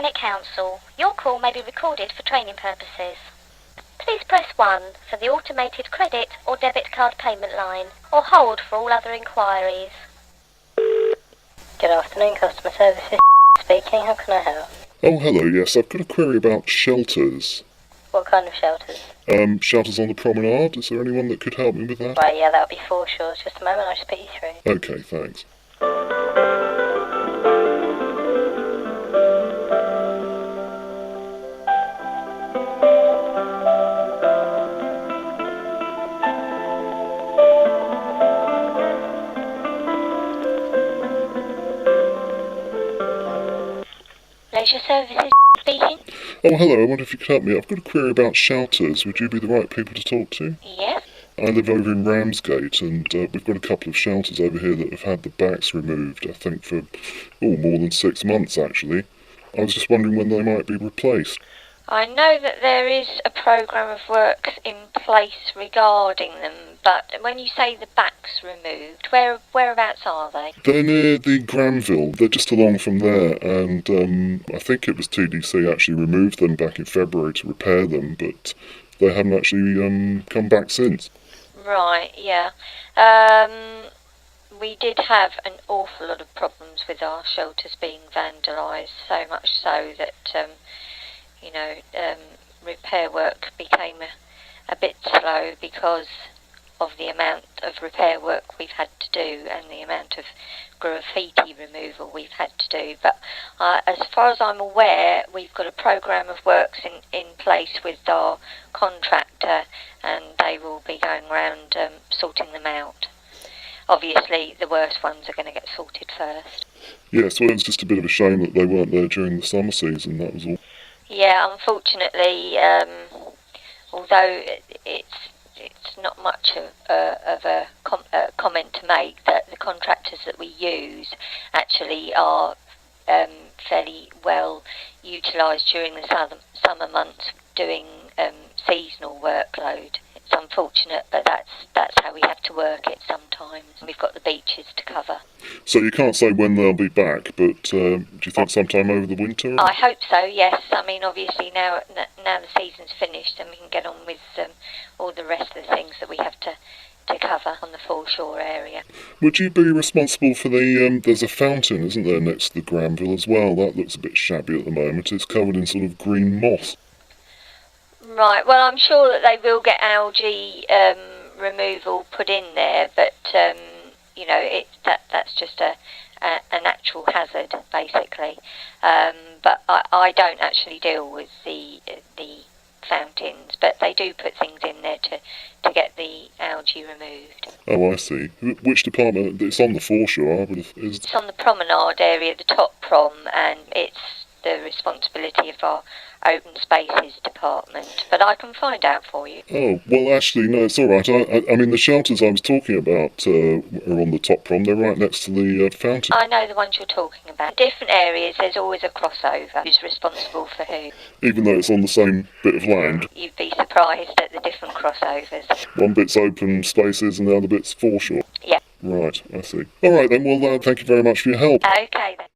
Thanet Council. Your call may be recorded for training purposes. Please press 1 for the automated credit or debit card payment line, or hold for all other inquiries. Good afternoon, customer services speaking. How can I help? Oh, hello, yes, I've got a query about shelters. What kind of shelters? Shelters on the promenade. Is there anyone that could help me with that? Right, yeah, that'll be foreshore. Just a moment, I'll just put you through. Okay, thanks. Leisure services speaking? Oh, hello, I wonder if you could help me. I've got a query about shelters. Would you be the right people to talk to? Yes. I live over in Ramsgate, and we've got a couple of shelters over here that have had the backs removed, I think for, more than 6 months, actually. I was just wondering when they might be replaced. I know that there is a programme of works in place regarding them, but when you say the back's removed, whereabouts are they? They're near the Granville. They're just along from there, and I think it was TDC actually removed them back in February to repair them, but they haven't actually come back since. Right, yeah. We did have an awful lot of problems with our shelters being vandalised, so much so that, repair work became a bit slow because of the amount of repair work we've had to do and the amount of graffiti removal we've had to do. But as far as I'm aware, we've got a programme of works in place with our contractor, and they will be going around sorting them out. Obviously, the worst ones are going to get sorted first. Yes, well, it was just a bit of a shame that they weren't there during the summer season, that was all. Yeah, unfortunately, although it's not much of a comment to make, that the contractors that we use actually are fairly well utilised during the summer months doing seasonal workload. It's unfortunate, but that's how we have to work it sometimes. We've got the beaches to cover. So you can't say when they'll be back, but do you think sometime over the winter? I hope so, yes. I mean, obviously now the season's finished and we can get on with all the rest of the things that we have to cover on the foreshore area. Would you be responsible for there's a fountain, isn't there, next to the Granville as well? That looks a bit shabby at the moment. It's covered in sort of green moss. Right, well, I'm sure that they will get algae removal put in there, but that's just a natural hazard, basically. But I don't actually deal with the fountains, but they do put things in there to get the algae removed. Oh, I see. Which department? It's on the foreshore, I would have. It's on the promenade area, the top prom, and it's the responsibility of our open spaces department, but I can find out for you. Oh, well, actually, no, it's all right. I mean, the shelters I was talking about are on the top prom. They're right next to the fountain. I know the ones you're talking about. In different areas, there's always a crossover. Who's responsible for who? Even though it's on the same bit of land. You'd be surprised at the different crossovers. One bit's open spaces and the other bit's foreshore. Yeah. Right, I see. All right then, well, thank you very much for your help. Okay then.